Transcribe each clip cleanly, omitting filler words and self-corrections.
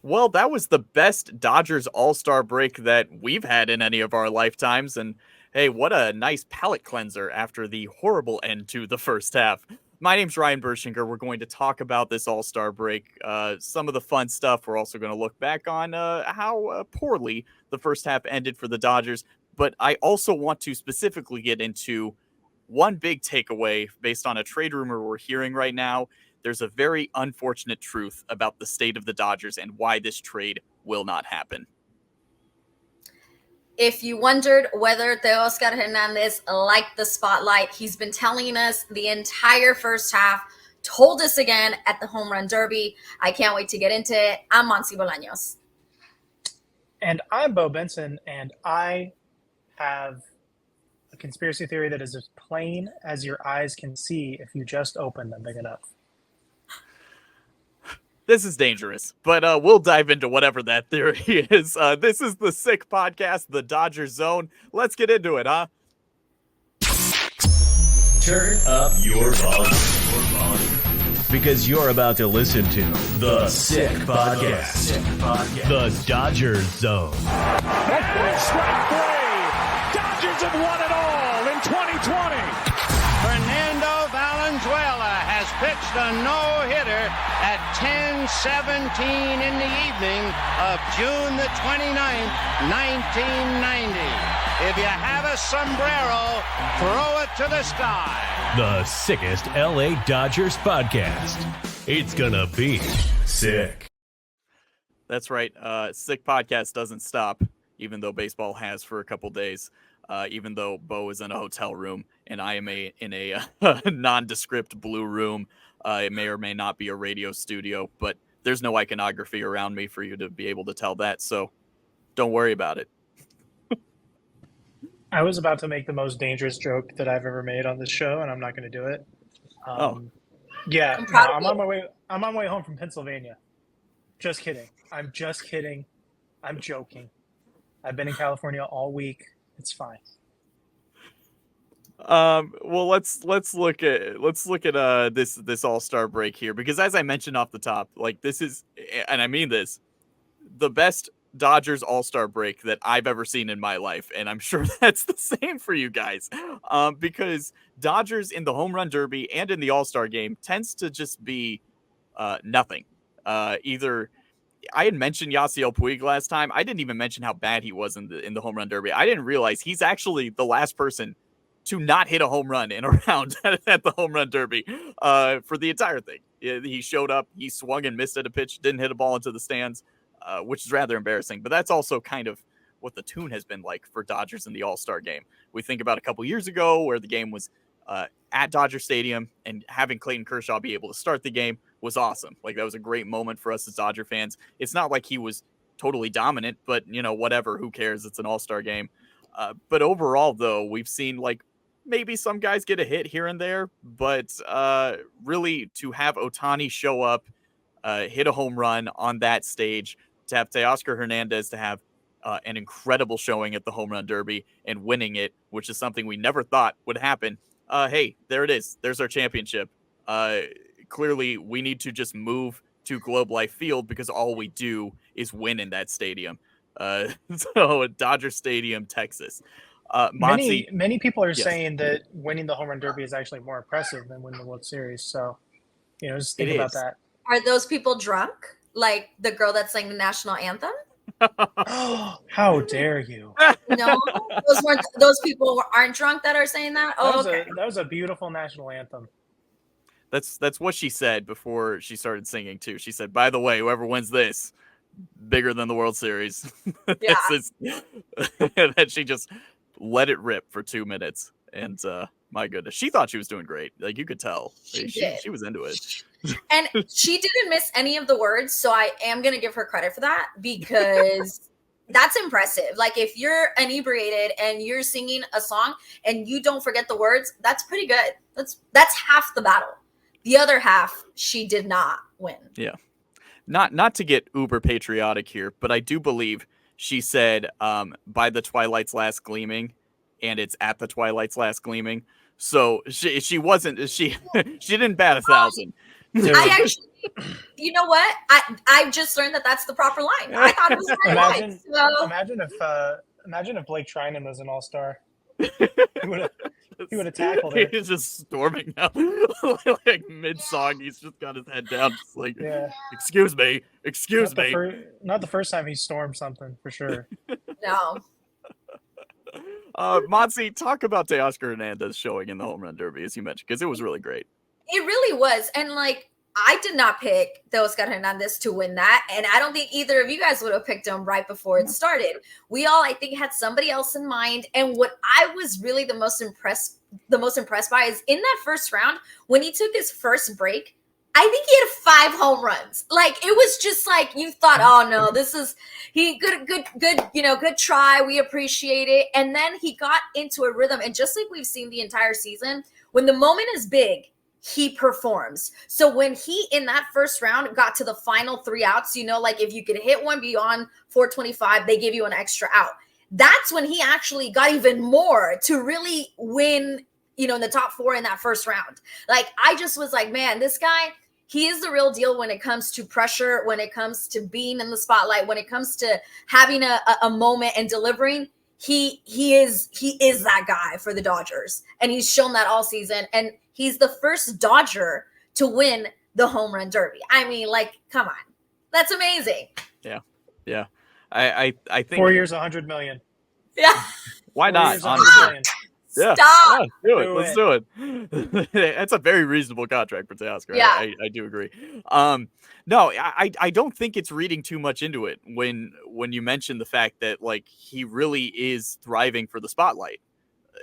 Well, that was the best Dodgers All-Star break that we've had in any of our lifetimes. And hey, what a nice palate cleanser after the horrible end to the first half. My name's Ryan Bershinger. We're going to talk about this All-Star break, some of the fun stuff. We're also going to look back on how poorly the first half ended for the Dodgers. But I also want to specifically get into one big takeaway based on a trade rumor we're hearing right now. There's a very unfortunate truth about the state of the Dodgers and why this trade will not happen. If you wondered whether Teoscar Hernández liked the spotlight, he's been telling us the entire first half, told us again at the Home Run Derby. I can't wait to get into it. I'm Monse Bolaños. And I'm Beau Benson, and I have a conspiracy theory that is as plain as your eyes can see if you just open them big enough. This is dangerous, but we'll dive into whatever that theory is. This is the Sick Podcast, the Dodgers Zone. Let's get into it, huh? Turn up your volume. Because you're about to listen to the Sick Podcast. The Dodgers Zone. Strike three. Dodgers have won it all in 2020. Fernando Valenzuela has pitched a no-hitter at 10:17 in the evening of June the 29th, 1990. If you have a sombrero, throw it to the sky. The sickest LA Dodgers podcast. It's gonna be sick. That's right. Sick Podcast doesn't stop, even though baseball has for a couple days. Even though Beau is in a hotel room and I am in a nondescript blue room. It may or may not be a radio studio, but there's no iconography around me for you to be able to tell that, so don't worry about it. I was about to make the most dangerous joke that I've ever made on this show, and I'm not going to do it. Yeah, I'm on my way. I'm on my way home from Pennsylvania. Just kidding. I'm just kidding. I'm joking. I've been in California all week. It's fine. Well, let's look at this All-Star break here, because as I mentioned off the top, like, this is, and I mean this, the best Dodgers All-Star break that I've ever seen in my life, and I'm sure that's the same for you guys. Because Dodgers in the Home Run Derby and in the All-Star game tends to just be nothing. Either I had mentioned Yasiel Puig last time. I didn't even mention how bad he was in the Home Run Derby. I didn't realize he's actually the last person to not hit a home run in a round at the Home Run Derby for the entire thing. He showed up, he swung and missed at a pitch, didn't hit a ball into the stands, which is rather embarrassing. But that's also kind of what the tune has been like for Dodgers in the All-Star game. We think about a couple years ago where the game was at Dodger Stadium, and having Clayton Kershaw be able to start the game was awesome. Like, that was a great moment for us as Dodger fans. It's not like he was totally dominant, but, you know, whatever, who cares? It's an All-Star game. But overall, though, we've seen, like, maybe some guys get a hit here and there, but really to have Ohtani show up, hit a home run on that stage, to have Teoscar Hernández to have an incredible showing at the Home Run Derby and winning it, which is something we never thought would happen. Hey, there it is. There's our championship. Clearly, we need to just move to Globe Life Field because all we do is win in that stadium. So, Dodger Stadium, Texas. Many people are saying that winning the Home Run Derby is actually more impressive than winning the World Series. So, you know, just think about that. Are those people drunk? Like the girl that sang the national anthem? How dare you? No, those people aren't drunk that are saying that. Oh, that was a beautiful national anthem. That's what she said before she started singing too. She said, "By the way, whoever wins this, bigger than the World Series." Yeah. That she just let it rip for 2 minutes, and my goodness, she thought she was doing great. Like, you could tell she was into it. And she didn't miss any of the words, so I am going to give her credit for that, because that's impressive. Like, if you're inebriated and you're singing a song and you don't forget the words, that's pretty good. That's half the battle. The other half, she did not win. Yeah. Not to get uber patriotic here, but I do believe she said, by the twilight's last gleaming, and it's at the twilight's last gleaming. So she wasn't, she didn't bat 1,000. I actually You know what? I just learned that that's the proper line. I thought it was the right line. So. Imagine if Blake Trinan was an all-star. He would have tackled her. He's just storming out like mid-song. He's just got his head down, just like, excuse me. Not the first time he stormed something, for sure. No. Monse, talk about Teoscar Hernández showing in the home run derby, as you mentioned, because it was really great. It really was. And like, I did not pick Teoscar Hernández to win that. And I don't think either of you guys would have picked him right before it started. We all, I think, had somebody else in mind. And what I was really the most impressed by is in that first round, when he took his first break, I think he had 5 home runs. Like, it was just like, you thought, oh no, this is good try. We appreciate it. And then he got into a rhythm. And just like we've seen the entire season, when the moment is big, he performs. So when he, in that first round, got to the final 3 outs, like if you could hit one beyond 425, they give you an extra out. That's when he actually got even more to really win, in the top 4 in that first round. Like, I just was like, man, this guy, he is the real deal when it comes to pressure, when it comes to being in the spotlight, when it comes to having a moment and delivering. He is that guy for the Dodgers. And he's shown that all season. And he's the first Dodger to win the home run derby. I mean, like, come on. That's amazing. Yeah. I think 4 years, $100 million. Yeah. Why not? Honestly. Yeah. Stop. Yeah, do it. Let's do it. That's a very reasonable contract for Teoscar. Yeah. I do agree. No, I don't think it's reading too much into it when you mention the fact that, like, he really is thriving for the spotlight.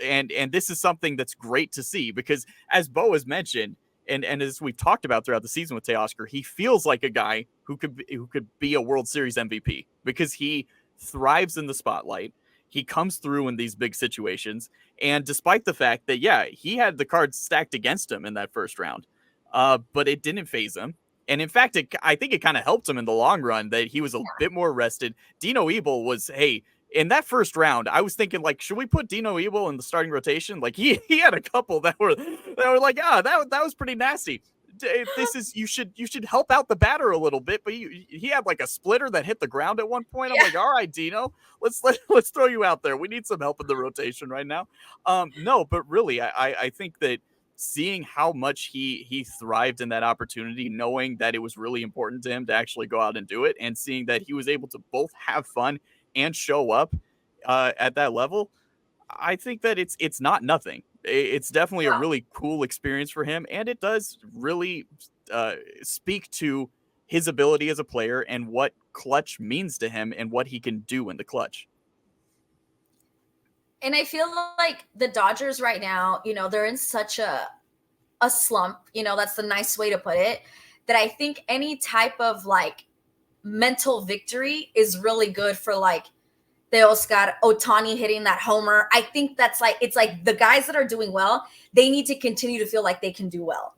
And this is something that's great to see because, as Beau has mentioned, and as we've talked about throughout the season with Teoscar, he feels like a guy who could be a World Series MVP because he thrives in the spotlight. He comes through in these big situations. And despite the fact that, he had the cards stacked against him in that first round, but it didn't phase him. And in fact, I think it kind of helped him in the long run that he was a bit more rested. Dino Ebel was, in that first round, I was thinking, like, should we put Dino Ebel in the starting rotation? Like, he had a couple that were like, that was pretty nasty. This is you should help out the batter a little bit, but he had like a splitter that hit the ground at one point. I'm like, all right, Dino, let's throw you out there. We need some help in the rotation right now. No, but really, I think that seeing how much he thrived in that opportunity, knowing that it was really important to him to actually go out and do it, and seeing that he was able to both have fun and show up at that level, I think that it's not nothing. It's definitely a really cool experience for him, and it does really speak to his ability as a player and what clutch means to him and what he can do in the clutch. And I feel like the Dodgers right now, they're in such a slump, that's the nice way to put it, that I think any type of like mental victory is really good for like Teoscar, Ohtani hitting that homer. I think that's like, it's like the guys that are doing well, they need to continue to feel like they can do well.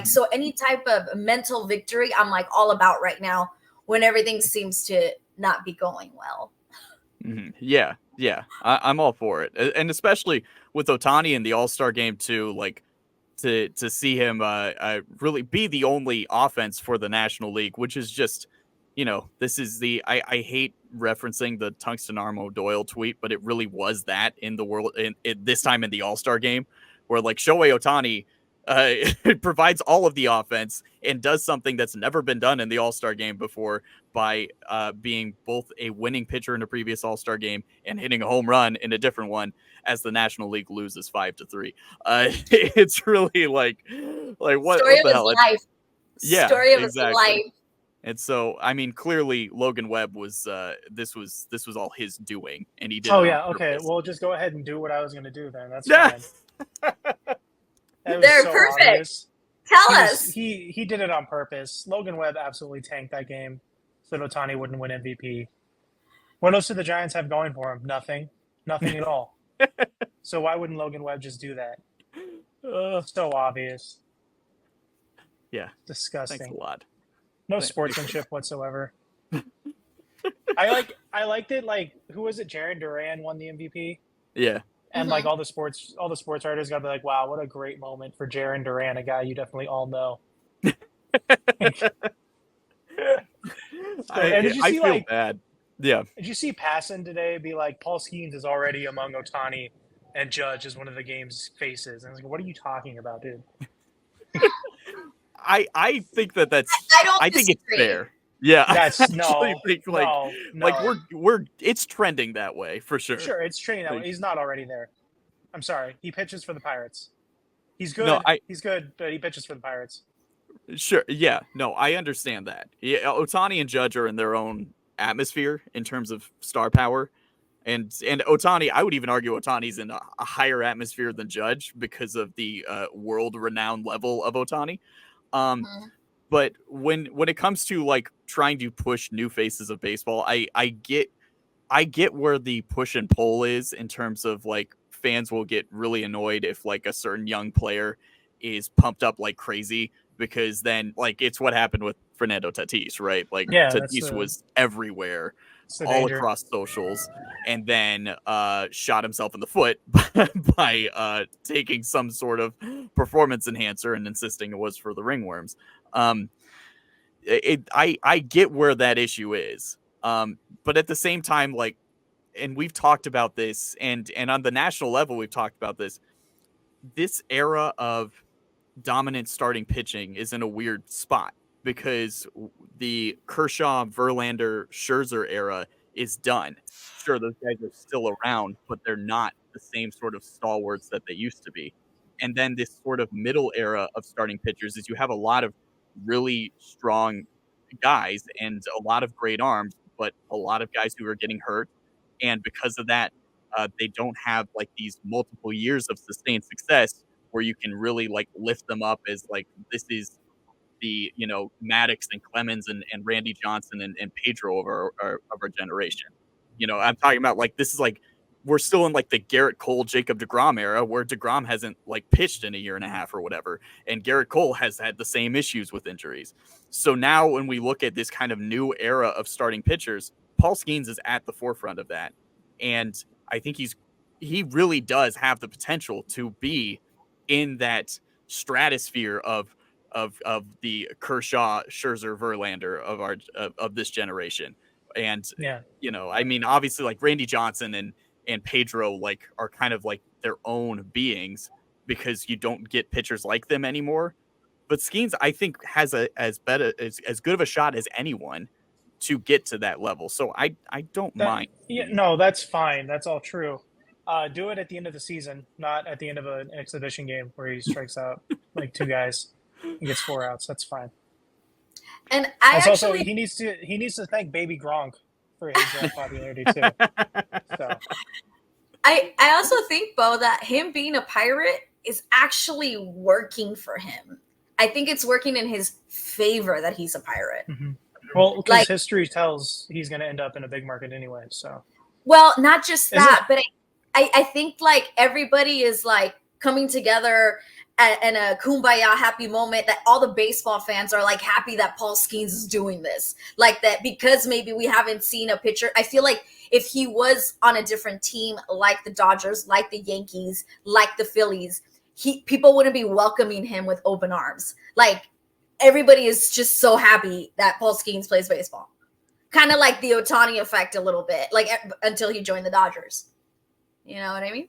So any type of mental victory, I'm like all about right now when everything seems to not be going well. Mm-hmm. Yeah. I'm all for it. And especially with Ohtani in the All-Star game too, like to see him really be the only offense for the National League, which is just, this is I hate referencing the Tungsten Armo Doyle tweet, but it really was that in the world in this time in the All-Star game where like Shohei Ohtani provides all of the offense and does something that's never been done in the All-Star game before by being both a winning pitcher in a previous All-Star game and hitting a home run in a different one as the National League loses 5-3. It's really like what Story the of hell? His life. Yeah, Story of exactly. his life. And so, I mean, clearly Logan Webb was this was all his doing, and he did. Oh yeah, okay. Well, just go ahead and do what I was going to do then. That's fine. They're so perfect. Obvious. Tell us. He did it on purpose. Logan Webb absolutely tanked that game so that Ohtani wouldn't win MVP. What else do the Giants have going for him? Nothing at all. So why wouldn't Logan Webb just do that? So obvious. Yeah. Disgusting. Thanks a lot. No sportsmanship whatsoever. I liked it. Like, who was it? Jarren Duran won the MVP. Yeah. And like all the sports writers gotta be like, wow, what a great moment for Jarren Duran, a guy you definitely all know. I feel bad. Yeah. Did you see Passan today be like, Paul Skeens is already among Ohtani and Judge as one of the game's faces? And I was like, what are you talking about, dude? I think that's I think it's fair. Yeah, that's I actually think no. like we're it's trending that way for sure. Sure, it's trending that way. He's not already there. I'm sorry. He pitches for the Pirates. He's good. No, he's good, but he pitches for the Pirates. Sure. Yeah. No, I understand that. Yeah, Ohtani and Judge are in their own atmosphere in terms of star power. And Ohtani, I would even argue Ohtani's in a higher atmosphere than Judge because of the world-renowned level of Ohtani. But when it comes to like trying to push new faces of baseball, I get where the push and pull is in terms of like fans will get really annoyed if like a certain young player is pumped up like crazy, because then like it's what happened with Fernando Tatis, right? Like Tatis was everywhere, all across socials, and then shot himself in the foot by taking some sort of performance enhancer and insisting it was for the ringworms. I get where that issue is. But at the same time, like, and we've talked about this, and on the national level, we've talked about this era of dominant starting pitching is in a weird spot because the Kershaw, Verlander, Scherzer era is done. Sure, those guys are still around, but they're not the same sort of stalwarts that they used to be. And then this sort of middle era of starting pitchers is you have a lot of really strong guys and a lot of great arms, but a lot of guys who are getting hurt. And because of that, they don't have like these multiple years of sustained success where you can really like lift them up as like, this is the, Maddox and Clemens and Randy Johnson and Pedro of our generation. I'm talking about like, this is like, we're still in like the Garrett Cole, Jacob deGrom era where deGrom hasn't like pitched in a year and a half or whatever. And Garrett Cole has had the same issues with injuries. So now when we look at this kind of new era of starting pitchers, Paul Skeens is at the forefront of that. And I think he really does have the potential to be in that stratosphere of the Kershaw, Scherzer, Verlander of this generation. And, I mean, obviously like Randy Johnson and Pedro like are kind of like their own beings because you don't get pitchers like them anymore. But Skeens, I think, has as good of a shot as anyone to get to that level. So I don't mind. Yeah, no, that's fine. That's all true. Do it at the end of the season, not at the end of an exhibition game where he strikes out like two guys and gets 4 outs. That's fine. And he needs to thank Baby Gronk for his popularity too. So. I also think, Beau, that him being a Pirate is actually working for him. I think it's working in his favor that he's a Pirate. Mm-hmm. Well, because history tells he's going to end up in a big market anyway. So. Well, not just that, but I think like everybody is like coming together in a kumbaya happy moment, that all the baseball fans are like happy that Paul Skeens is doing this, like that, because maybe we haven't seen a pitcher. I feel like if he was on a different team, like the Dodgers, like the Yankees, like the Phillies, people wouldn't be welcoming him with open arms. Like everybody is just so happy that Paul Skeens plays baseball. Kind of like the Ohtani effect a little bit, like until he joined the Dodgers. You know what I mean?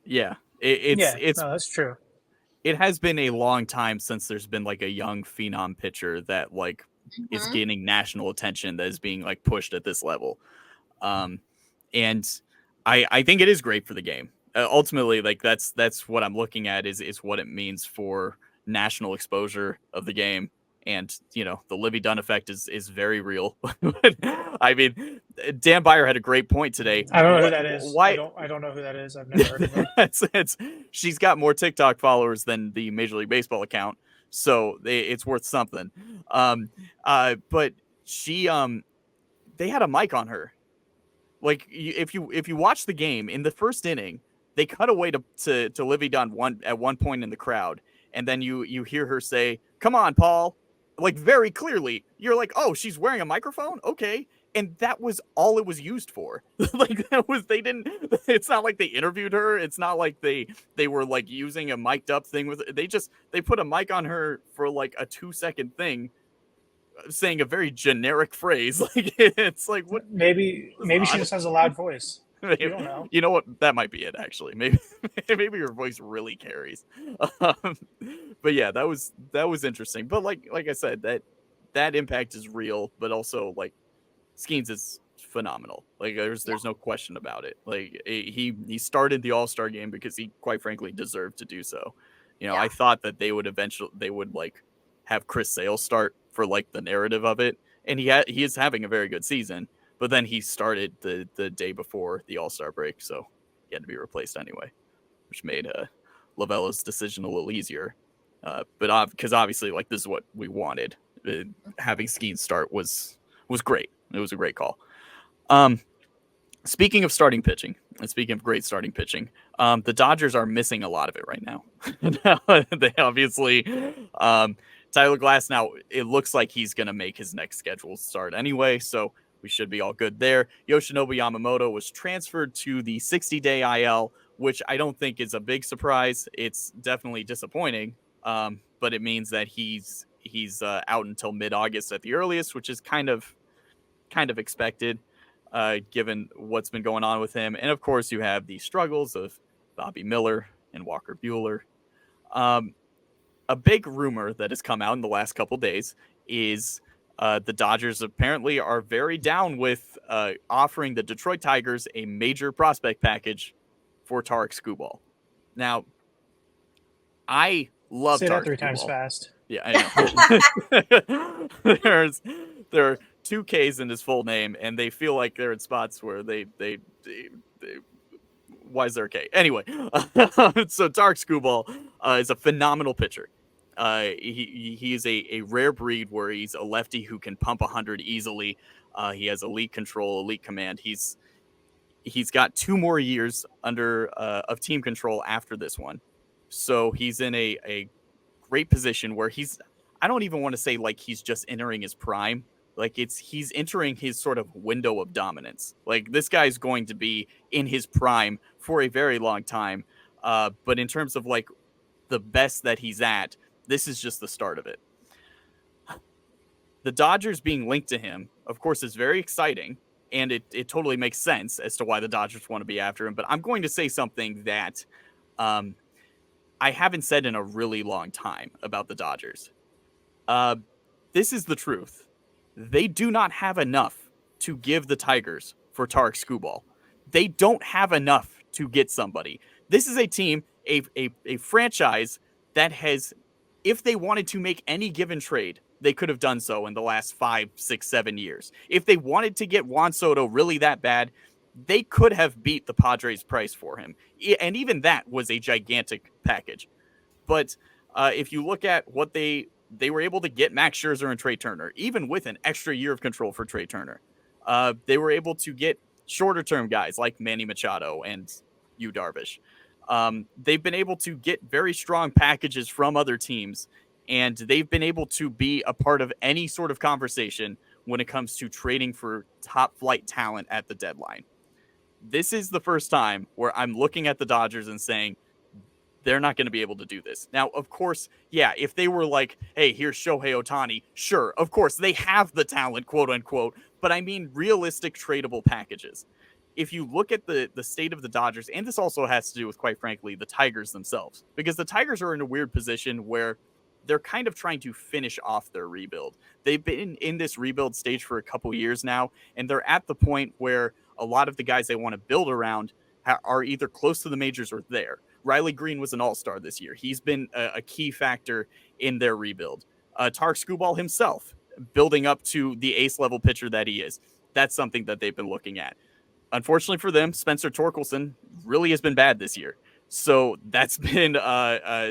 Yeah. No, that's true. It has been a long time since there's been like a young phenom pitcher that like is gaining national attention, that is being like pushed at this level. And I think it is great for the game. Ultimately, like that's what I'm looking at is what it means for national exposure of the game. And, the Livy Dunn effect is very real. I mean, Dan Byer had a great point today. I don't know who that is. Why? I don't know who that is. I've never heard of her. She's got more TikTok followers than the Major League Baseball account, so it's worth something. But she, they had a mic on her. Like if you watch the game in the first inning, they cut away to Livy Dunn at one point in the crowd, and then you hear her say, "Come on, Paul." Like very clearly, you're like, oh, she's wearing a microphone? Okay. And that was all it was used for. Like it's not like they interviewed her. It's not like they were like using a mic'd up thing with it. They put a mic on her for like a 2-second thing saying a very generic phrase. Like it's like what maybe she just has a loud voice. You don't know. You know what? That might be it actually. Maybe your voice really carries. But yeah, that was interesting. But like I said, that impact is real, but also like Skeens is phenomenal. Like there's no question about it. Like he started the All-Star game because he quite frankly deserved to do so. I thought that they would like have Chris Sale start for like the narrative of it, and he is having a very good season. But then he started the day before the All-Star break, so he had to be replaced anyway, which made Lavella's decision a little easier. But because obviously, like this is what we wanted. Having Skeens start was great. It was a great call. Speaking of starting pitching, and speaking of great starting pitching, the Dodgers are missing a lot of it right now. They obviously, Tyler Glass, now it looks like he's going to make his next scheduled start anyway, so we should be all good there. Yoshinobu Yamamoto was transferred to the 60-day IL, which I don't think is a big surprise. It's definitely disappointing, but it means that he's out until mid-August at the earliest, which is kind of expected, given what's been going on with him. And of course, you have the struggles of Bobby Miller and Walker Buehler. A big rumor that has come out in the last couple days is the Dodgers apparently are very down with offering the Detroit Tigers a major prospect package for Tarik Skubal. Now, I love Say Tarik that 3 Skubal. times fast. Yeah, I know. There are 2 Ks in his full name, and they feel like they're in spots where they why is there a K? Anyway, so Tarik Skubal is a phenomenal pitcher. He is a rare breed where he's a lefty who can pump 100 easily. He has elite control, elite command. He's got 2 more years of team control after this one, so he's in a great position where I don't even want to say like he's just entering his prime. Like he's entering his sort of window of dominance. Like this guy's going to be in his prime for a very long time. But in terms of like the best that he's at, this is just the start of it. The Dodgers being linked to him, of course, is very exciting. And it totally makes sense as to why the Dodgers want to be after him. But I'm going to say something that I haven't said in a really long time about the Dodgers. This is the truth. They do not have enough to give the Tigers for Tarik Skubal. They don't have enough to get somebody. This is a team, a franchise that has, if they wanted to make any given trade, they could have done so in the last 5, 6, 7 years. If they wanted to get Juan Soto really that bad, they could have beat the Padres' price for him. And even that was a gigantic package. But if you look at what they were able to get Max Scherzer and Trey Turner, even with an extra year of control for Trey Turner. They were able to get shorter term guys like Manny Machado and Yu Darvish. They've been able to get very strong packages from other teams, and they've been able to be a part of any sort of conversation when it comes to trading for top flight talent at the deadline. This is the first time where I'm looking at the Dodgers and saying, they're not going to be able to do this. Now, of course, yeah, if they were like, hey, here's Shohei Ohtani, sure, of course, they have the talent, quote unquote, but I mean realistic tradable packages. If you look at the state of the Dodgers, and this also has to do with, quite frankly, the Tigers themselves, because the Tigers are in a weird position where they're kind of trying to finish off their rebuild. They've been in this rebuild stage for a couple years now, and they're at the point where a lot of the guys they want to build around are either close to the majors or there. Riley Green was an all-star this year. He's been a key factor in their rebuild. Tarik Skubal himself, building up to the ace-level pitcher that he is. That's something that they've been looking at. Unfortunately for them, Spencer Torkelson really has been bad this year. So that's been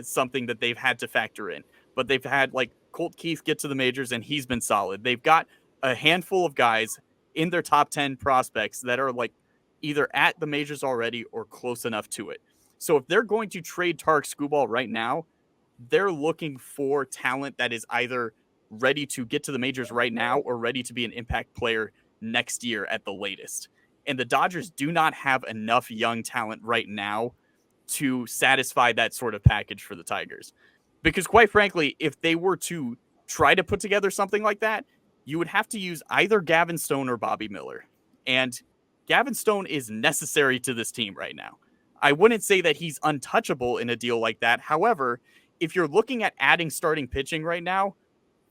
something that they've had to factor in. But they've had, like, Colt Keith get to the majors, and he's been solid. They've got a handful of guys in their top 10 prospects that are, like, either at the majors already or close enough to it. So if they're going to trade Tarik Skubal right now, they're looking for talent that is either ready to get to the majors right now or ready to be an impact player next year at the latest. And the Dodgers do not have enough young talent right now to satisfy that sort of package for the Tigers. Because quite frankly, if they were to try to put together something like that, you would have to use either Gavin Stone or Bobby Miller. And Gavin Stone is necessary to this team right now. I wouldn't say that he's untouchable in a deal like that. However, if you're looking at adding starting pitching right now,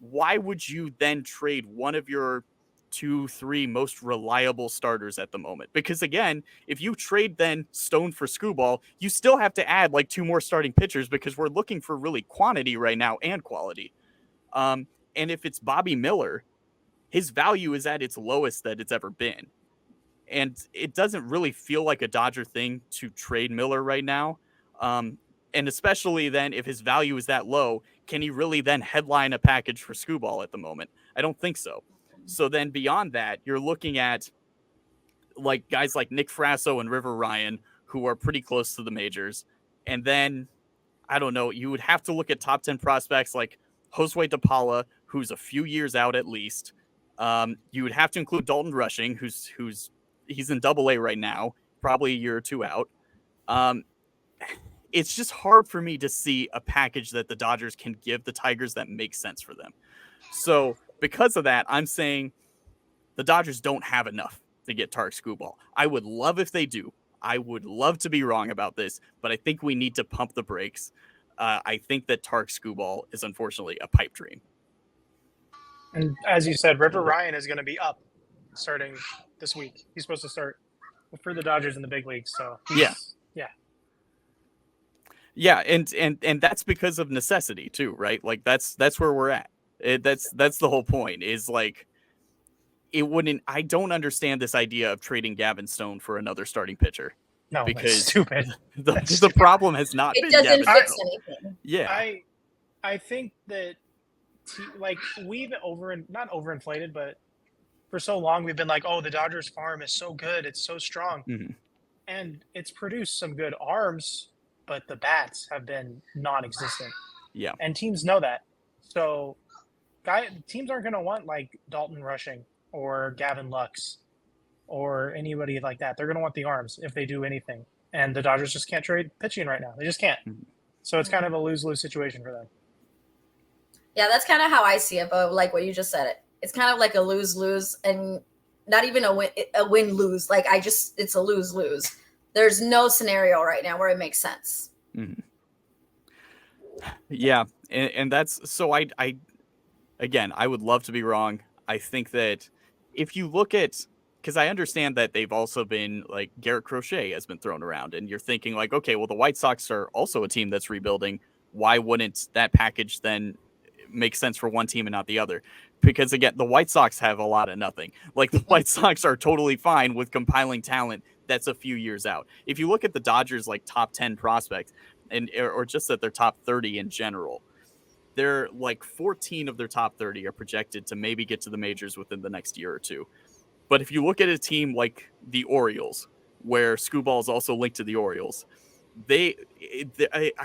why would you then trade one of your 2-3 most reliable starters at the moment? Because again, if you trade then Stone for Skubal, you still have to add like 2 more starting pitchers because we're looking for really quantity right now and quality. And if it's Bobby Miller, his value is at its lowest that it's ever been. And it doesn't really feel like a Dodger thing to trade Miller right now. And especially then if his value is that low, can he really then headline a package for Skubal at the moment? I don't think so. So then beyond that, you're looking at like guys like Nick Frasso and River Ryan, who are pretty close to the majors. And then, I don't know, you would have to look at top 10 prospects like Josue DePaula, who's a few years out at least. You would have to include Dalton Rushing, he's in Double-A right now, probably a year or 2 out. It's just hard for me to see a package that the Dodgers can give the Tigers that makes sense for them. So because of that, I'm saying the Dodgers don't have enough to get Tarik Skubal. I would love if they do. I would love to be wrong about this, but I think we need to pump the brakes. I think that Tarik Skubal is unfortunately a pipe dream. And as you said, River Ryan is going to be up starting this week. He's supposed to start for the Dodgers in the big leagues. So yeah, and that's because of necessity too, right? Like that's where we're at. That's the whole point. Is like it wouldn't. I don't understand this idea of trading Gavin Stone for another starting pitcher. No, because that's stupid. The problem has not been doesn't Gavin fix Stone. anything. Yeah, I think that we've not overinflated, but for so long we've been like, oh, the Dodgers farm is so good, it's so strong, and it's produced some good arms, but the bats have been non-existent. Yeah, and teams know that. So, teams aren't going to want like Dalton Rushing or Gavin Lux or anybody like that. They're going to want the arms if they do anything. And the Dodgers just can't trade pitching right now. They just can't. So it's kind of a lose-lose situation for them. Yeah, that's kind of how I see it. But like what you just said, it's kind of like a lose-lose and not even a win-lose. Like it's a lose-lose. There's no scenario right now where it makes sense. Mm-hmm. Yeah, and that's so. I again, I would love to be wrong. I think that if you look at, because I understand that they've also been like Garrett Crochet has been thrown around, and you're thinking like, okay, well the White Sox are also a team that's rebuilding. Why wouldn't that package then make sense for one team and not the other? Because again, the White Sox have a lot of nothing. Like the White Sox are totally fine with compiling talent that's a few years out. If you look at the Dodgers like top 10 prospects or just at their top 30 in general, they're like 14 of their top 30 are projected to maybe get to the majors within the next year or two. But if you look at a team like the Orioles, where Skubal is also linked to the Orioles, I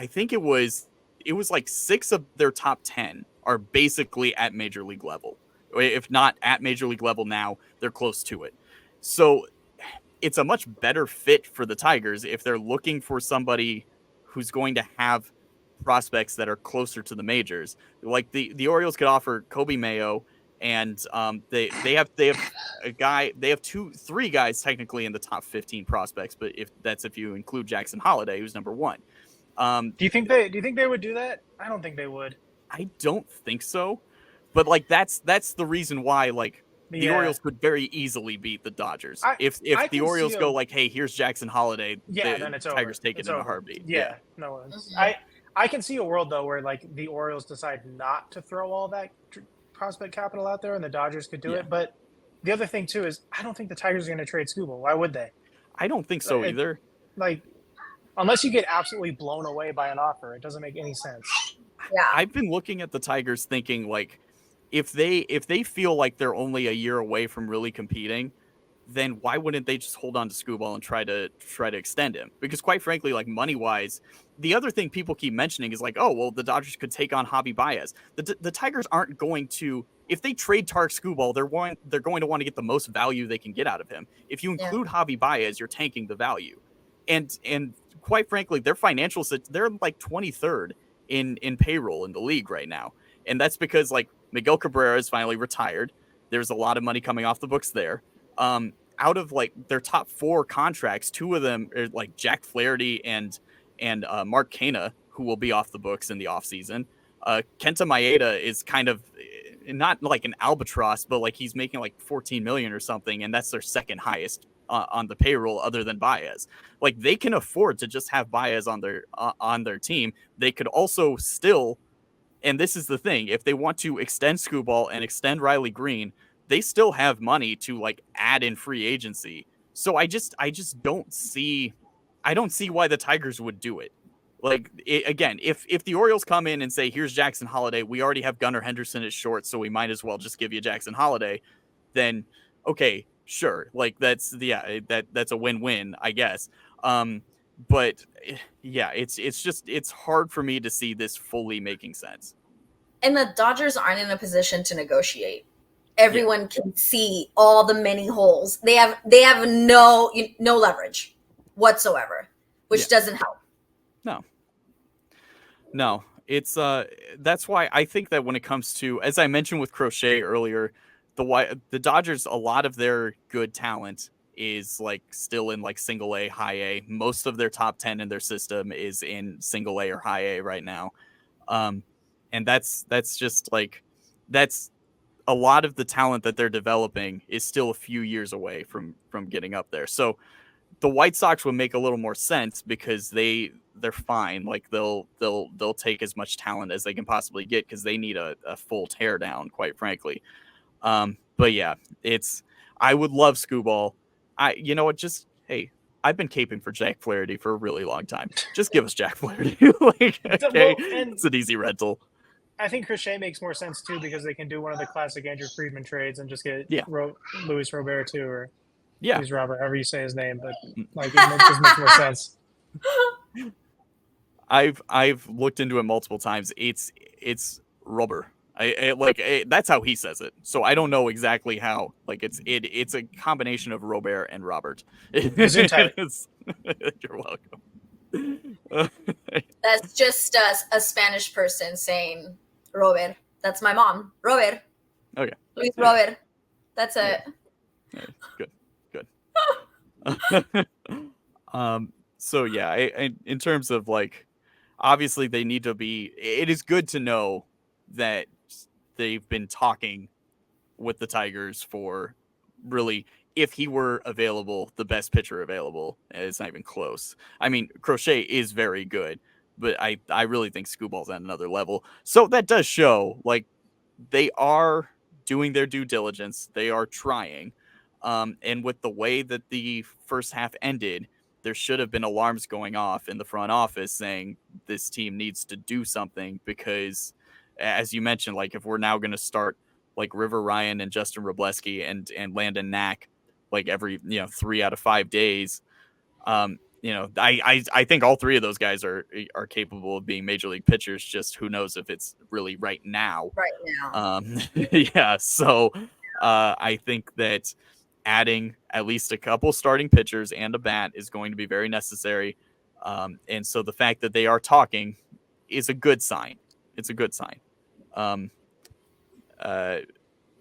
think it was like 6 of their top 10 are basically at major league level. If not at major league level now, they're close to it. So it's a much better fit for the Tigers if they're looking for somebody who's going to have prospects that are closer to the majors. Like the Orioles could offer Kobe Mayo, and they have three guys technically in the top 15 prospects, but if you include Jackson Holliday, who's number 1. Do you think they would do that? I don't think they would. I don't think so, but like that's the reason why like the Orioles could very easily beat the Dodgers. If the Orioles go like, hey, here's Jackson Holliday, then it's Tigers over. take it in a heartbeat. Yeah. No, I can see a world though where like the Orioles decide not to throw all that prospect capital out there, and the Dodgers could do it. But the other thing too is I don't think the Tigers are going to trade Skubal. Why would they? I don't think so either. Like, unless you get absolutely blown away by an offer, it doesn't make any sense. Yeah, I've been looking at the Tigers thinking like, if they feel like they're only a year away from really competing, then why wouldn't they just hold on to Skubal and try to extend him? Because quite frankly, like money wise, the other thing people keep mentioning is like, oh, well, the Dodgers could take on Javi Baez. The Tigers aren't going to, if they trade Tarek Skubal, they're going to want to get the most value they can get out of him. If you include Javi Baez, you're tanking the value. And quite frankly, their financials, they're like 23rd in payroll in the league right now. And that's because like Miguel Cabrera is finally retired. There's a lot of money coming off the books there. Out of like their top 4 contracts, 2 of them are like Jack Flaherty and Mark Canha, who will be off the books in the offseason. Kenta Maeda is kind of not like an albatross, but like he's making like 14 million or something, and that's their second highest on the payroll other than Baez. Like they can afford to just have Baez on their team. They could also still, and this is the thing, if they want to extend Skubal and extend Riley Green, they still have money to like add in free agency. So I just don't see why the Tigers would do it. Like again, if the Orioles come in and say, here's Jackson Holiday, we already have Gunnar Henderson at short, so we might as well just give you Jackson Holiday, then okay, sure. Like that's a win-win, I guess. But yeah, it's hard for me to see this fully making sense. And the Dodgers aren't in a position to negotiate. Everyone can see all the many holes. They have no leverage whatsoever, which doesn't help. No, it's that's why I think that when it comes to, as I mentioned with Crochet earlier, the Dodgers, a lot of their good talent is like still in like single A, high A. Most of their top 10 in their system is in single A or high A right now. And that's just like, that's a lot of the talent that they're developing is still a few years away from getting up there. So the White Sox would make a little more sense because they're fine. Like they'll take as much talent as they can possibly get because they need a full teardown, quite frankly. But yeah, I would love Skubal. You know what? Just, hey, I've been caping for Jack Flaherty for a really long time. Just give us Jack Flaherty. Like, okay, it's an easy rental. I think Crochet makes more sense too because they can do one of the classic Andrew Friedman trades and just get Luis Robert too, or Luis Robert, however you say his name, but like it just makes more sense. I've looked into it multiple times. It's rubber. That's how he says it. So I don't know exactly how. Like it's a combination of Robert and Robert. You're welcome. That's just a Spanish person saying Robert. That's my mom. Robert. Okay. Luis Robert. That's it. Good. So yeah, in terms of like, obviously they need to be, it is good to know that they've been talking with the Tigers for really, if he were available, the best pitcher available. It's not even close. I mean, Crochet is very good, but I really think Skubal's at another level. So that does show like they are doing their due diligence. They are trying. And with the way that the first half ended, there should have been alarms going off in the front office saying this team needs to do something because, as you mentioned, like if we're now going to start like River Ryan and Justin Robleski and Landon Knack like every 3 out of 5 days, I think all 3 of those guys are capable of being major league pitchers. Just who knows if it's really right now. Yeah. So I think that adding at least a couple starting pitchers and a bat is going to be very necessary. And so the fact that they are talking is a good sign. It's a good sign.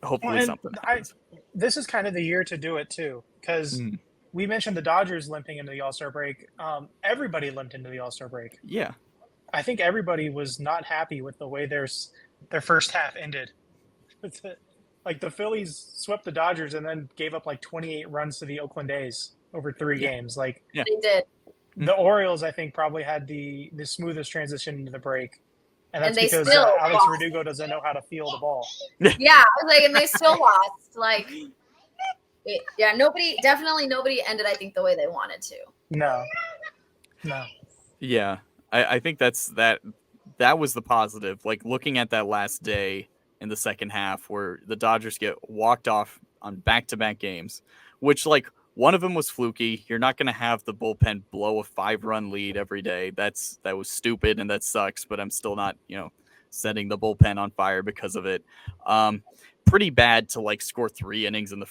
Hopefully something happens. This is kind of the year to do it too, because we mentioned the Dodgers limping into the All-Star break. Everybody limped into the All-Star break. Yeah. I think everybody was not happy with the way their first half ended. Like the Phillies swept the Dodgers and then gave up like 28 runs to the Oakland A's over 3 games. Like they did. The Orioles, I think, probably had the smoothest transition into the break. And that's because Alex Verdugo doesn't know how to feel the ball. Yeah, and they still lost. Like, nobody ended, I think, the way they wanted to. No. Yeah, I think that was the positive. Like looking at that last day in the second half where the Dodgers get walked off on back-to-back games, which like one of them was fluky. You're not going to have the bullpen blow a 5-run lead every day. That was stupid and that sucks, but I'm still not, setting the bullpen on fire because of it. Pretty bad to like score 3 runs in the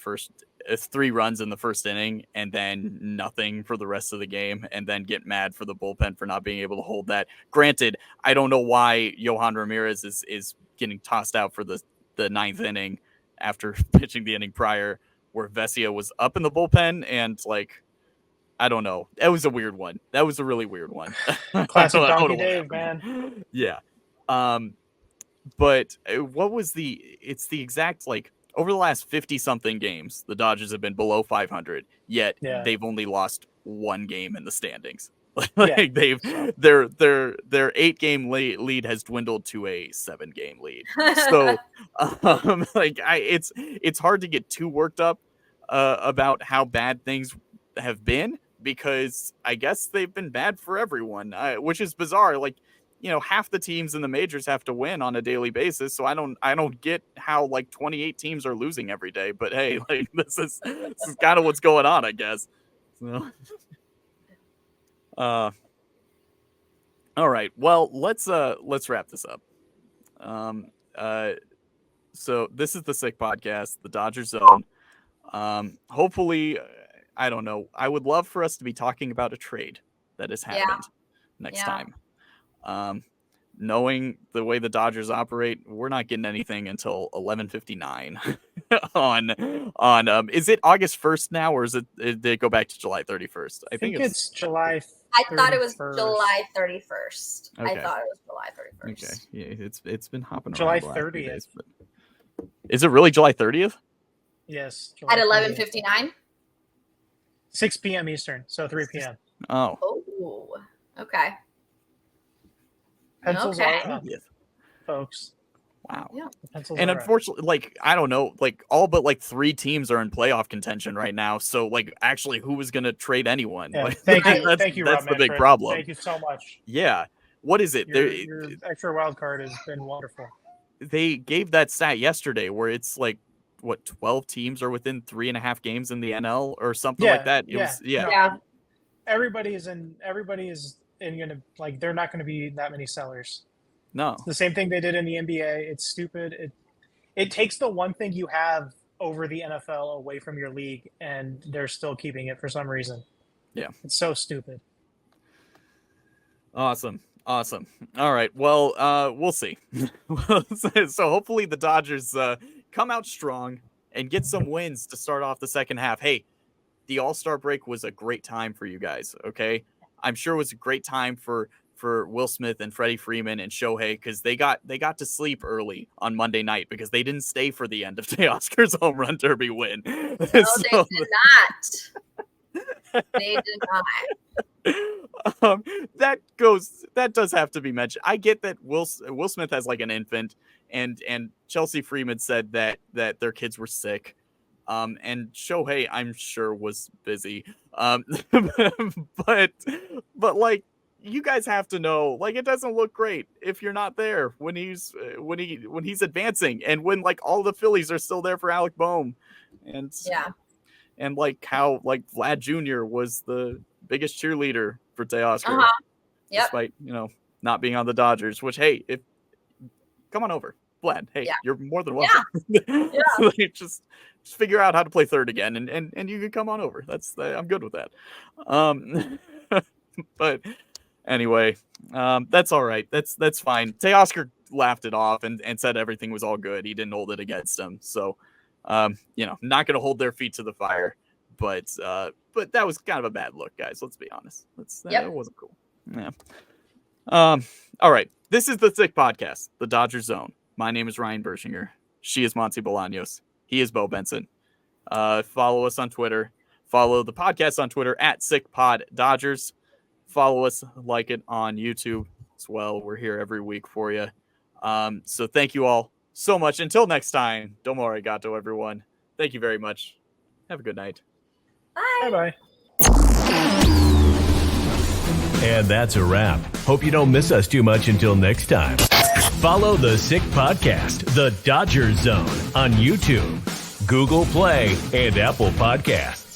first inning and then nothing for the rest of the game and then get mad for the bullpen for not being able to hold that. Granted, I don't know why Yohan Ramirez is getting tossed out for the 9th inning after pitching the inning prior where Vesia was up in the bullpen and like, I don't know. That was a weird one. That was a really weird one. Classic Donkey Dave, man. Yeah. But it's the exact, like, over the last 50-something games, the Dodgers have been below 500, yet they've only lost 1 game in the standings. Like their 8-game lead has dwindled to a 7-game lead. So, it's hard to get too worked up about how bad things have been because I guess they've been bad for everyone, which is bizarre. Like, half the teams in the majors have to win on a daily basis. So I don't get how like 28 teams are losing every day, but hey, like this is kind of what's going on, I guess. So, all right. Well, let's wrap this up. So this is the Sick Podcast, the Dodger Zone. Hopefully, I don't know. I would love for us to be talking about a trade that has happened next time. Knowing the way the Dodgers operate, we're not getting anything until 11:59 on is it August 1st now, or did it go back to July 31st? I think it's July 31st. I thought it was July 31st. Okay. I thought it was July 31st. Okay. Yeah, it's been hopping July around 30th. days, but... Is it really July 30th? Yes. July at 11:59? 6 p.m. Eastern, so 3 p.m. Oh. Oh, okay. Pencils are up, folks. Wow. Yeah. And unfortunately, like, I don't know, like all but like 3 teams are in playoff contention right now. So like actually who was going to trade anyone? Yeah. Like, Thank you. That's Rob the big Manfred. problem. Thank you so much. Yeah. What is it? Your extra wild card has been wonderful. They gave that stat yesterday where it's like, what, 12 teams are within 3.5 games in the NL or something like that. Everybody is in gonna, like, they're not going to be that many sellers. No. It's the same thing they did in the NBA. It's stupid. It takes the one thing you have over the NFL away from your league, and they're still keeping it for some reason. Yeah. It's so stupid. Awesome. All right. Well, we'll see. So hopefully the Dodgers come out strong and get some wins to start off the second half. Hey, the All-Star break was a great time for you guys, okay? I'm sure it was a great time for Will Smith and Freddie Freeman and Shohei because they got to sleep early on Monday night because they didn't stay for the end of Teoscar's home run derby win. No, they did not. They did not. That does have to be mentioned. I get that Will Smith has like an infant, and Chelsea Freeman said that their kids were sick. And Shohei, I'm sure, was busy. But like, you guys have to know, like, it doesn't look great if you're not there when he's advancing, and when like all the Phillies are still there for Alec Boehm, and like how like Vlad Jr. was the biggest cheerleader for Teoscar, despite not being on the Dodgers. Which, hey, come on over, Vlad. Hey, you're more than welcome. Like, just figure out how to play third again, and you can come on over. I'm good with that. But anyway, that's all right. That's fine. Teoscar laughed it off and said everything was all good. He didn't hold it against him. So, not going to hold their feet to the fire. But that was kind of a bad look, guys. Let's be honest. That wasn't cool. Yeah. All right. This is the Sick Podcast, the Dodger Zone. My name is Ryan Bershinger. She is Monse Bolaños. He is Beau Benson. Follow us on Twitter. Follow the podcast on Twitter at SickPodDodgers. Follow us, like it on YouTube as well. We're here every week for you. So thank you all so much. Until next time, domo arigato, everyone. Thank you very much. Have a good night. Bye. Bye-bye. And that's a wrap. Hope you don't miss us too much until next time. Follow the Sick Podcast, the Dodger Zone, on YouTube. Google Play, and Apple Podcasts.